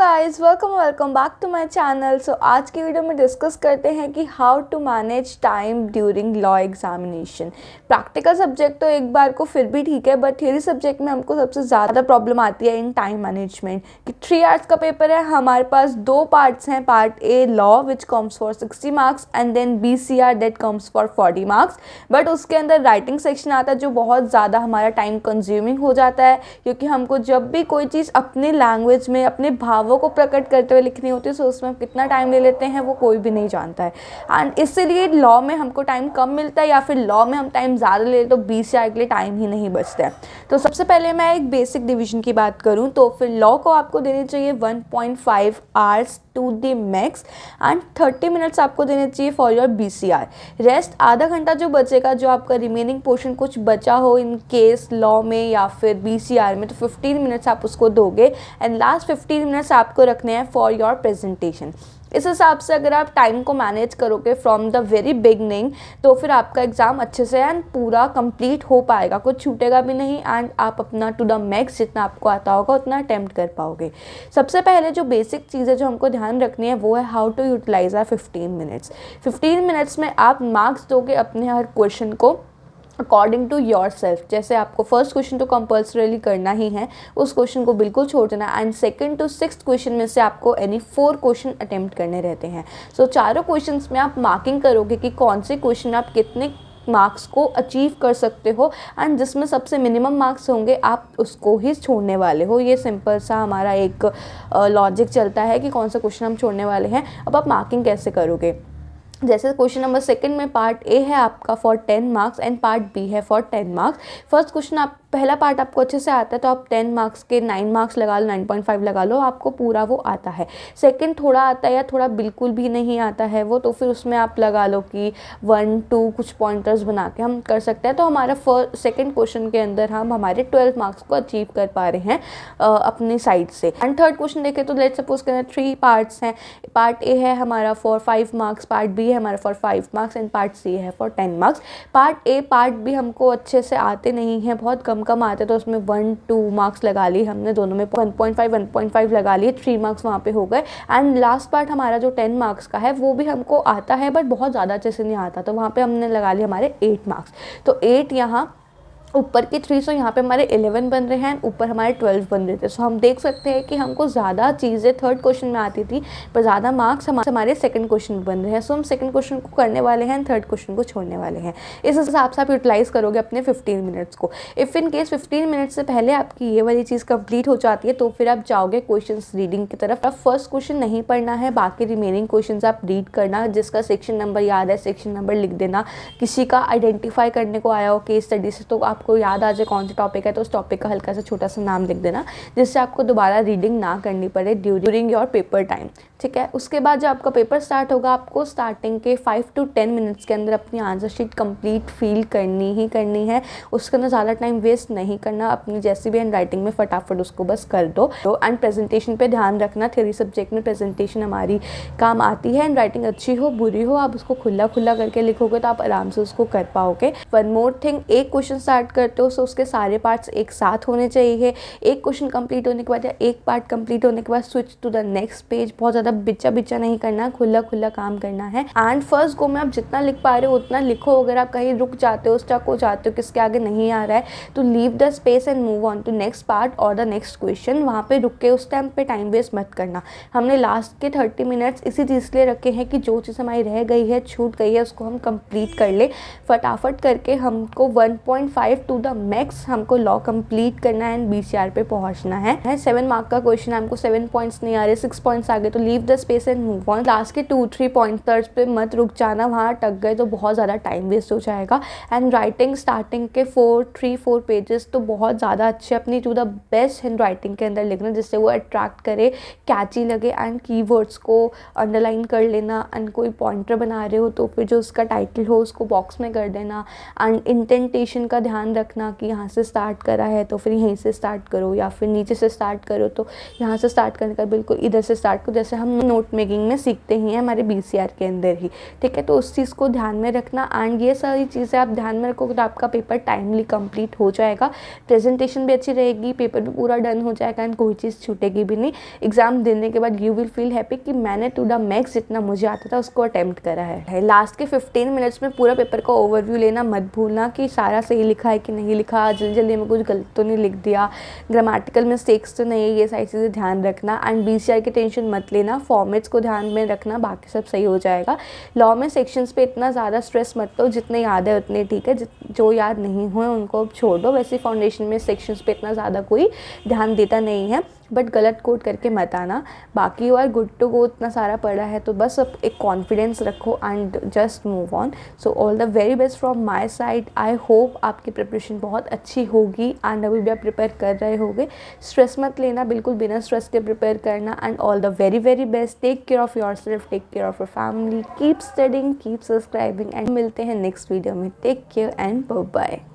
Guys, welcome back to my channel. So आज की video में डिस्कस करते हैं कि how to manage time during law examination. Practical subject तो एक बार को फिर भी ठीक है, बट थियरी सब्जेक्ट में हमको सबसे ज़्यादा प्रॉब्लम आती है इन टाइम मैनेजमेंट। कि 3 आवर्स का पेपर है, हमारे पास 2 पार्ट्स हैं। Part A law which comes for 60 marks and then BCR that comes for 40 marks. But उसके अंदर राइटिंग सेक्शन आता है जो बहुत ज़्यादा हमारा टाइम कंज्यूमिंग हो जाता है, क्योंकि हमको जब भी कोई चीज़ अपने लैंग्वेज में अपने भावों को प्रकट करते हुए लिखनी होती है, सो उसमें कितना टाइम ले लेते हैं वो कोई भी नहीं जानता है। एंड इसीलिए लॉ में हमको टाइम कम मिलता है, या फिर लॉ में हम टाइम ज़्यादा ले तो BCR के लिए टाइम ही नहीं बचता है। तो सबसे पहले मैं एक बेसिक डिवीजन की बात करूं तो फिर लॉ को आपको देने चाहिए 1.5 hours to the max and 30 minutes आपको देने चाहिए फॉर योर BCR। रेस्ट आधा घंटा जो बचेगा, जो आपका रिमेनिंग पोर्शन कुछ बचा हो इन केस लॉ में या फिर BCR में, तो 15 मिनट्स आप उसको दोगे एंड लास्ट 15 मिनट्स आपको रखने हैं फॉर योर प्रेजेंटेशन। इस हिसाब से अगर आप टाइम को मैनेज करोगे फ्रॉम द वेरी बिगनिंग, तो फिर आपका एग्ज़ाम अच्छे से एंड पूरा कंप्लीट हो पाएगा, कुछ छूटेगा भी नहीं एंड आप अपना टू द मैक्स जितना आपको आता होगा उतना अटेम्प्ट कर पाओगे। सबसे पहले जो बेसिक चीज़ें जो हमको ध्यान रखनी है वो है how to utilise our 15 minutes. 15 minutes में आप मार्क्स दोगे अपने हर क्वेश्चन को अकॉर्डिंग टू योर सेल्फ। जैसे आपको फर्स्ट क्वेश्चन तो कंपल्सरीली करना ही है, उस क्वेश्चन को बिल्कुल छोड़ देना and second to sixth question में से आपको एनी 4 क्वेश्चन अटेम्प्ट करने रहते हैं। सो चारों क्वेश्चंस में आप मार्किंग करोगे कि कौन से क्वेश्चन आप कितने मार्क्स को अचीव कर सकते हो एंड जिसमें सबसे मिनिमम मार्क्स होंगे आप उसको ही छोड़ने वाले हो। ये सिंपल सा हमारा एक लॉजिक चलता है कि कौन सा क्वेश्चन हम छोड़ने वाले हैं। अब आप मार्किंग कैसे करोगे? जैसे क्वेश्चन नंबर 2 में पार्ट ए है आपका for 10 marks and part B है फॉर 10 मार्क्स। फर्स्ट क्वेश्चन आप पहला पार्ट आपको अच्छे से आता है तो आप 10 मार्क्स के 9 मार्क्स लगा लो, 9.5 लगा लो, आपको पूरा वो आता है। सेकंड थोड़ा आता है या थोड़ा बिल्कुल भी नहीं आता है वो, तो फिर उसमें आप लगा लो कि 1-2 कुछ पॉइंटर्स बना के हम कर सकते हैं। तो हमारा सेकंड क्वेश्चन के अंदर हम हमारे 12 मार्क्स को अचीव कर पा रहे हैं अपनी साइड से। एंड थर्ड क्वेश्चन देखें तो लेट्स सपोज के अंदर 3 पार्ट्स हैं। पार्ट ए है हमारा फॉर 5 मार्क्स, पार्ट बी है हमारा for 5 marks and part C है for 10 marks. Part A part B हमको अच्छे से आते नहीं हैं, बहुत कम आते, तो उसमें 1-2 मार्क्स लगा लिए हमने, दोनों में 1.5 लगा लिए, 3 मार्क्स वहाँ पे हो गए। एंड लास्ट पार्ट हमारा जो 10 मार्क्स का है वो भी हमको आता है बट बहुत ज़्यादा अच्छे से नहीं आता, तो वहाँ पे हमने लगा लिए हमारे 8 मार्क्स। तो 8 यहाँ ऊपर के 3, सो यहाँ पे हमारे 11 बन रहे हैं, ऊपर हमारे 12 बन रहे थे। सो हम देख सकते हैं कि हमको ज़्यादा चीज़ें थर्ड क्वेश्चन में आती थी पर ज़्यादा मार्क्स हमारे सेकंड क्वेश्चन में बन रहे हैं। सो हम सेकंड क्वेश्चन को करने वाले हैं, थर्ड क्वेश्चन को छोड़ने वाले हैं। इस हिसाब से आप यूटिलाइज करोगे अपने 15 मिनट्स को। इफ़ इन केस 15 मिनट्स से पहले आपकी ये वाली चीज़ कंप्लीट हो जाती है तो फिर आप जाओगे क्वेश्चन रीडिंग की तरफ। अब फर्स्ट क्वेश्चन नहीं पढ़ना है, बाकी रिमेनिंग क्वेश्चन आप रीड करना। जिसका सेक्शन नंबर याद है सेक्शन नंबर लिख देना। किसी का आइडेंटिफाई करने को आया हो केस स्टडी से तो आपको याद आ जाए कौन सा टॉपिक है, तो उस टॉपिक का हल्का सा छोटा सा नाम लिख देना, जिससे आपको दोबारा रीडिंग ना करनी पड़े ड्यूरिंग योर पेपर टाइम। ठीक है, उसके बाद जब आपका पेपर स्टार्ट होगा आपको स्टार्टिंग के 5 to 10 मिनट्स के अंदर अपनी आंसर शीट कंप्लीट फील करनी ही करनी है। उसके अंदर ज़्यादा टाइम वेस्ट नहीं करना, अपनी जैसी भी हैंड राइटिंग में फटाफट उसको बस कर दो। तो एंड प्रेजेंटेशन पे ध्यान रखना, थ्योरी सब्जेक्ट में प्रेजेंटेशन हमारी काम आती है। हैंड राइटिंग अच्छी हो बुरी हो, आप उसको खुला करके लिखोगे तो आप आराम से उसको कर पाओगे। वन मोर थिंग, एक क्वेश्चन स्टार्ट करते हो तो उसके सारे पार्ट्स एक साथ होने चाहिए। एक क्वेश्चन कंप्लीट होने के बाद या एक पार्ट कंप्लीट होने के बाद switch to the next page. बहुत ज़्यादा बिच्चा नहीं करना, खुला काम करना है। एंड फर्स्ट गो में आप जितना लिख पा रहे हो उतना लिखो। अगर आप कहीं रुक जाते हो, स्टक हो जाते हो, किसके आगे नहीं आ रहा है, तो leave the space and move on to next part और द नेक्स्ट क्वेश्चन। वहाँ पे रुक के उस टाइम पे टाइम वेस्ट मत करना। हमने लास्ट के 30 मिनट्स इसी चीज़ के लिए रखे हैं कि जो चीज़ हमारी रह गई है, छूट गई है, उसको हम कंप्लीट कर ले फटाफट करके। हमको 1.5 टू द मैक्स हमको लॉ कंप्लीट करना है एंड BCR पे पहुंचना है। 7 मार्क का क्वेश्चन, हमको 7 पॉइंट्स नहीं आ रहे, 6 पॉइंट्स आ गए, तो leave the space and move on. Last के 2-3 पॉइंटर्स पे मत रुक जाना, वहाँ अटक गए तो बहुत ज़्यादा टाइम वेस्ट हो जाएगा। एंड राइटिंग स्टार्टिंग के 3-4 पेजेस तो बहुत ज़्यादा अच्छे अपनी to the best handwriting के अंदर लिखना, जिससे वो अट्रैक्ट करे, कैची लगे। एंड कीवर्ड्स को अंडरलाइन कर लेना। एंड कोई पॉइंटर बना रहे हो तो फिर जो उसका टाइटल हो उसको बॉक्स में कर देना। एंड इंटेंटेशन का ध्यान ध्यान रखना कि यहाँ से स्टार्ट करा है तो फिर यहीं से स्टार्ट करो, या फिर नीचे से स्टार्ट करो तो यहाँ से स्टार्ट करने का बिल्कुल इधर से स्टार्ट करो, जैसे हम नोट मेकिंग में सीखते ही हैं हमारे BCR के अंदर ही, ठीक है। तो उस चीज़ को ध्यान में रखना एंड ये सारी चीज़ें आप ध्यान में रखोगे तो आपका पेपर टाइमली कंप्लीट हो जाएगा, प्रेजेंटेशन भी अच्छी रहेगी, पेपर भी पूरा डन हो जाएगा एंड कोई चीज़ छूटेगी भी नहीं। एग्जाम देने के बाद यू विल फील हैप्पी कि मैंने टू द मैक्स जितना मुझे आता था उसको अटेम्प्ट करा है। लास्ट के 15 मिनट्स में पूरा पेपर का ओवरव्यू लेना, मत भूलना कि सारा सही लिखा है कि नहीं लिखा, जल्दी जल्दी में कुछ गलत तो नहीं लिख दिया, ग्रामेटिकल मिस्टेक्स तो नहीं है, ये सारी चीज़ें ध्यान रखना एंड BCR की टेंशन मत लेना, फॉर्मेट्स को ध्यान में रखना, बाकी सब सही हो जाएगा। लॉ में सेक्शंस पे इतना ज़्यादा स्ट्रेस मत लो, जितने याद है उतने ठीक है, जो याद नहीं हुए उनको अब छोड़ दो। वैसे फाउंडेशन में सेक्शंस पे इतना ज़्यादा कोई ध्यान देता नहीं है, बट गलत कोड करके मत आना। बाकी और गुड टू गो, इतना सारा पढ़ा है तो बस अब एक कॉन्फिडेंस रखो and just move on. So all the very best from my side. I hope आपकी प्रिपरेशन बहुत अच्छी होगी एंड अभी भी आप प्रिपेयर कर रहे होगे। स्ट्रेस मत लेना, बिल्कुल बिना स्ट्रेस के प्रिपेयर करना and all the very very best. Take care of yourself, take care of your family, keep studying, keep subscribing and मिलते हैं नेक्स्ट वीडियो में। Take care and bye bye.